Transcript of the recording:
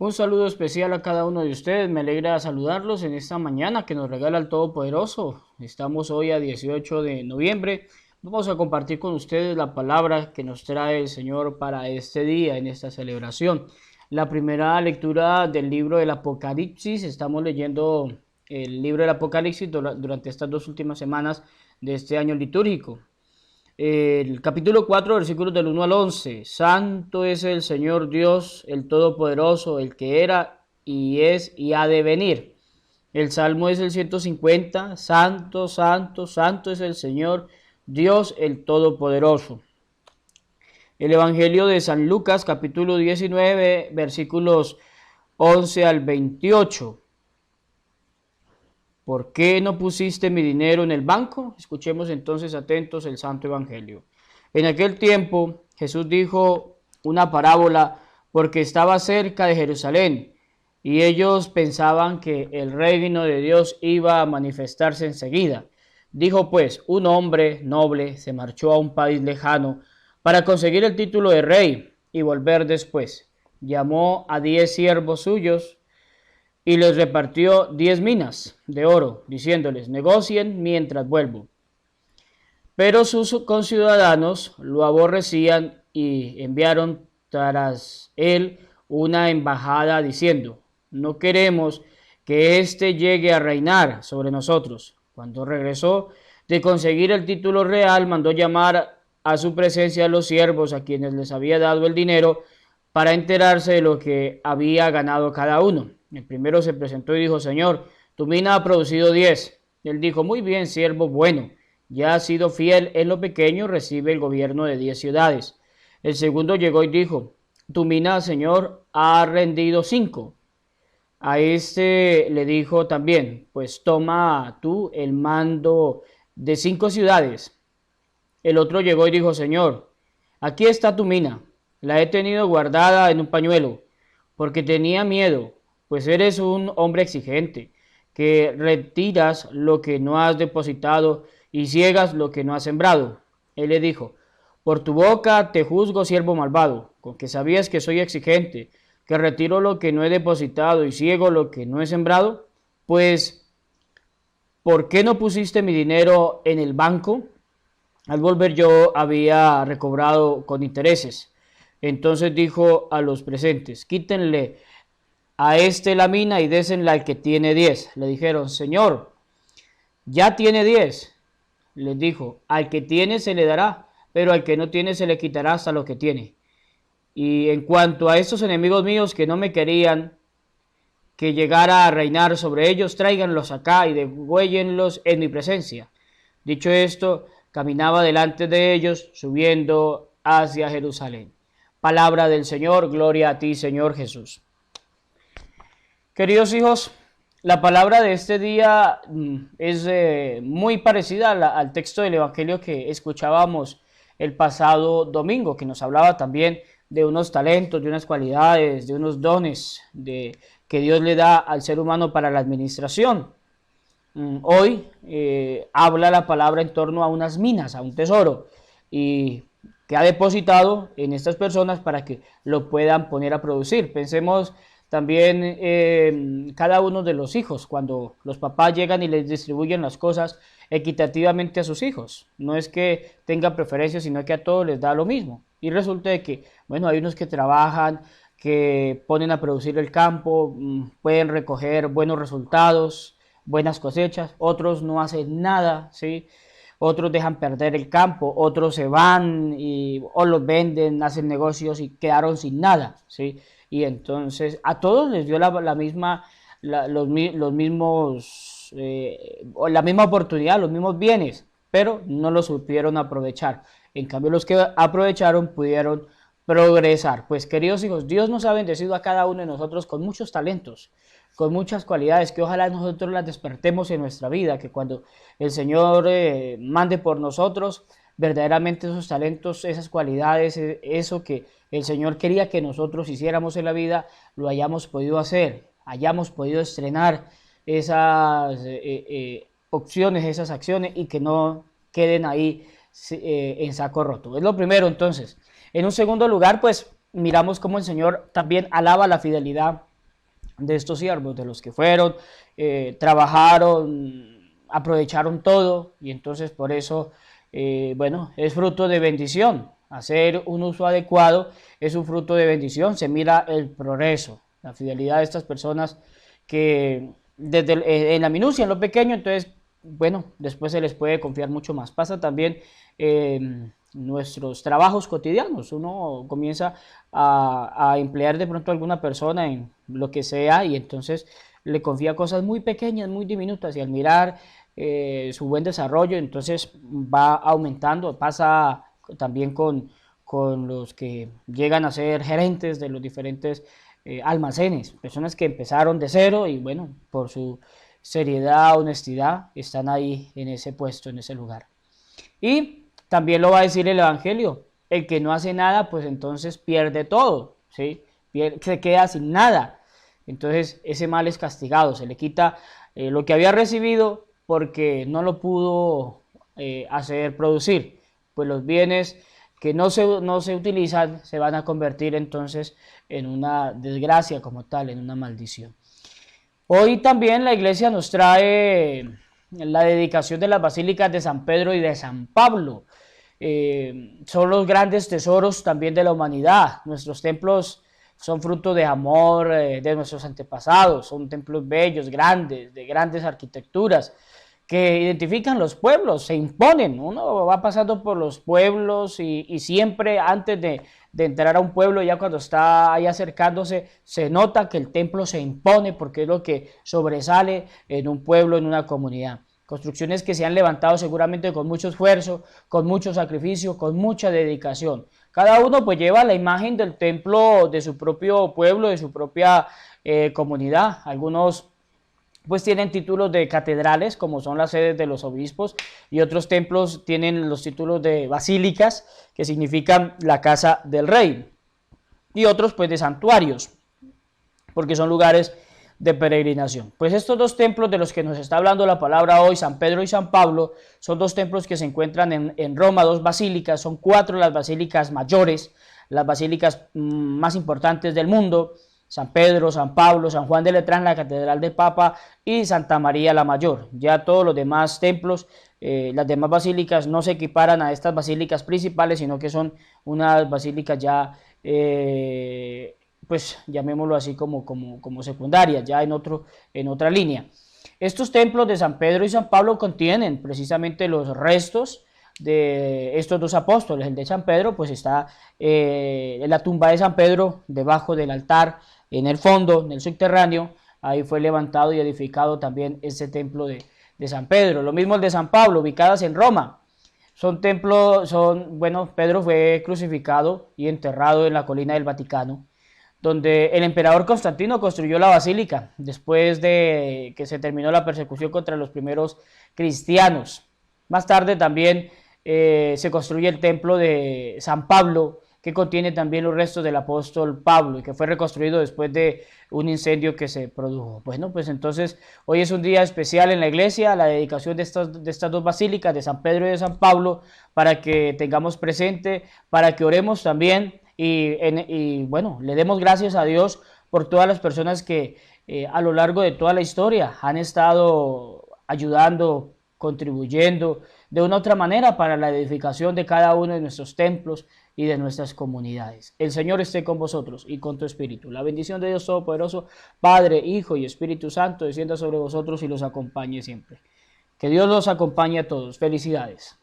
Un saludo especial a cada uno de ustedes. Me alegra saludarlos en esta mañana que nos regala el Todopoderoso. Estamos hoy a 18 de noviembre. Vamos a compartir con ustedes la palabra que nos trae el Señor para este día, en esta celebración. La primera lectura del libro del Apocalipsis. Estamos leyendo el libro del Apocalipsis durante estas dos últimas semanas de este año litúrgico. El capítulo 4, versículos del 1 al 11. Santo es el Señor Dios, el Todopoderoso, el que era y es y ha de venir. El Salmo es el 150. Santo, santo, santo es el Señor Dios, el Todopoderoso. El Evangelio de San Lucas, capítulo 19, versículos 11 al 28. ¿Por qué no pusiste mi dinero en el banco? Escuchemos entonces atentos el Santo Evangelio. En aquel tiempo Jesús dijo una parábola porque estaba cerca de Jerusalén y ellos pensaban que el reino de Dios iba a manifestarse enseguida. Dijo pues, un hombre noble se marchó a un país lejano para conseguir el título de rey y volver después. Llamó a 10 siervos suyos y les repartió 10 minas de oro, diciéndoles, negocien mientras vuelvo. Pero sus conciudadanos lo aborrecían y enviaron tras él una embajada diciendo, no queremos que éste llegue a reinar sobre nosotros. Cuando regresó de conseguir el título real, mandó llamar a su presencia a los siervos a quienes les había dado el dinero para enterarse de lo que había ganado cada uno. El primero se presentó y dijo, Señor, tu mina ha producido 10. Él dijo, muy bien, siervo bueno, ya has sido fiel en lo pequeño, recibe el gobierno de 10 ciudades. El segundo llegó y dijo, tu mina, Señor, ha rendido 5. A este le dijo también, pues toma tú el mando de 5 ciudades. El otro llegó y dijo, Señor, aquí está tu mina, la he tenido guardada en un pañuelo, porque tenía miedo, pues eres un hombre exigente, que retiras lo que no has depositado y ciegas lo que no has sembrado. Él le dijo, por tu boca te juzgo, siervo malvado, con que sabías que soy exigente, que retiro lo que no he depositado y ciego lo que no he sembrado, pues, ¿por qué no pusiste mi dinero en el banco? Al volver yo había recobrado con intereses. Entonces dijo a los presentes, quítenle a este la mina y désenla al que tiene 10. Le dijeron, Señor, ya tiene 10. Les dijo, al que tiene se le dará, pero al que no tiene se le quitará hasta lo que tiene. Y en cuanto a estos enemigos míos que no me querían que llegara a reinar sobre ellos, tráiganlos acá y degüéllenlos en mi presencia. Dicho esto, caminaba delante de ellos, subiendo hacia Jerusalén. Palabra del Señor, gloria a ti, Señor Jesús. Queridos hijos, la palabra de este día es muy parecida al texto del Evangelio que escuchábamos el pasado domingo, que nos hablaba también de unos talentos, de unas cualidades, de unos dones que Dios le da al ser humano para la administración. Hoy habla la palabra en torno a unas minas, a un tesoro, y que ha depositado en estas personas para que lo puedan poner a producir. Pensemos también cada uno de los hijos, cuando los papás llegan y les distribuyen las cosas equitativamente a sus hijos. No es que tenga preferencias, sino que a todos les da lo mismo. Y resulta de que, bueno, hay unos que trabajan, que ponen a producir el campo, pueden recoger buenos resultados, buenas cosechas, otros no hacen nada, ¿sí? Otros dejan perder el campo, otros se van o los venden, hacen negocios y quedaron sin nada, ¿sí? Y entonces a todos les dio la misma, los mismos, la misma oportunidad, los mismos bienes, pero no lo supieron aprovechar. En cambio, los que aprovecharon pudieron progresar. Pues queridos hijos, Dios nos ha bendecido a cada uno de nosotros con muchos talentos, con muchas cualidades, que ojalá nosotros las despertemos en nuestra vida, que cuando el Señor mande por nosotros, verdaderamente esos talentos, esas cualidades, eso que el Señor quería que nosotros hiciéramos en la vida, lo hayamos podido hacer, hayamos podido estrenar esas opciones, esas acciones y que no queden ahí en saco roto. Es lo primero entonces. En un segundo lugar, pues miramos cómo el Señor también alaba la fidelidad de estos siervos, de los que fueron, trabajaron, aprovecharon todo, y entonces por eso, bueno, es fruto de bendición. Hacer un uso adecuado es un fruto de bendición. Se mira el progreso, la fidelidad de estas personas que en la minucia, en lo pequeño, entonces, bueno, después se les puede confiar mucho más. Pasa también en nuestros trabajos cotidianos. Uno comienza a emplear de pronto a alguna persona en lo que sea, y entonces le confía cosas muy pequeñas, muy diminutas, y al mirar su buen desarrollo, entonces va aumentando. Pasa también con los que llegan a ser gerentes de los diferentes almacenes, personas que empezaron de cero y bueno, por su seriedad, honestidad, están ahí en ese puesto, en ese lugar. Y también lo va a decir el Evangelio: el que no hace nada, pues entonces pierde todo, ¿sí? Se queda sin nada. Entonces ese mal es castigado, se le quita lo que había recibido porque no lo pudo hacer producir. Pues los bienes que no se utilizan se van a convertir entonces en una desgracia como tal, en una maldición. Hoy también la iglesia nos trae la dedicación de las basílicas de San Pedro y de San Pablo. Son los grandes tesoros también de la humanidad. Nuestros templos son fruto de amor de nuestros antepasados, son templos bellos, grandes, de grandes arquitecturas, que identifican los pueblos, se imponen. Uno va pasando por los pueblos y siempre antes de entrar a un pueblo, ya cuando está ahí acercándose, se nota que el templo se impone porque es lo que sobresale en un pueblo, en una comunidad. Construcciones que se han levantado seguramente con mucho esfuerzo, con mucho sacrificio, con mucha dedicación. Cada uno pues lleva la imagen del templo de su propio pueblo, de su propia comunidad. Algunos pues tienen títulos de catedrales, como son las sedes de los obispos, y otros templos tienen los títulos de basílicas, que significan la casa del rey, y otros pues de santuarios, porque son lugares de peregrinación. Pues estos dos templos de los que nos está hablando la palabra hoy, San Pedro y San Pablo, son dos templos que se encuentran en Roma, dos basílicas, son 4 las basílicas mayores, las basílicas más importantes del mundo: San Pedro, San Pablo, San Juan de Letrán, la Catedral del Papa, y Santa María la Mayor. Ya todos los demás templos, las demás basílicas no se equiparan a estas basílicas principales, sino que son unas basílicas ya, pues llamémoslo así, como secundarias, ya en otra línea. Estos templos de San Pedro y San Pablo contienen precisamente los restos de estos dos apóstoles. El de San Pedro pues está en la tumba de San Pedro, debajo del altar, en el fondo, en el subterráneo. Ahí fue levantado y edificado también ese templo de San Pedro. Lo mismo el de San Pablo, ubicadas en Roma. Son templos, bueno, Pedro fue crucificado y enterrado en la colina del Vaticano, donde el emperador Constantino construyó la basílica después de que se terminó la persecución contra los primeros cristianos. Más tarde también se construye el templo de San Pablo, que contiene también los restos del apóstol Pablo y que fue reconstruido después de un incendio que se produjo. Bueno, pues entonces hoy es un día especial en la iglesia, la dedicación de estas dos basílicas, de San Pedro y de San Pablo, para que tengamos presente, para que oremos también y bueno, le demos gracias a Dios por todas las personas que a lo largo de toda la historia han estado ayudando, contribuyendo de una u otra manera para la edificación de cada uno de nuestros templos y de nuestras comunidades. El Señor esté con vosotros y con tu espíritu. La bendición de Dios Todopoderoso, Padre, Hijo y Espíritu Santo, descienda sobre vosotros y los acompañe siempre. Que Dios los acompañe a todos. Felicidades.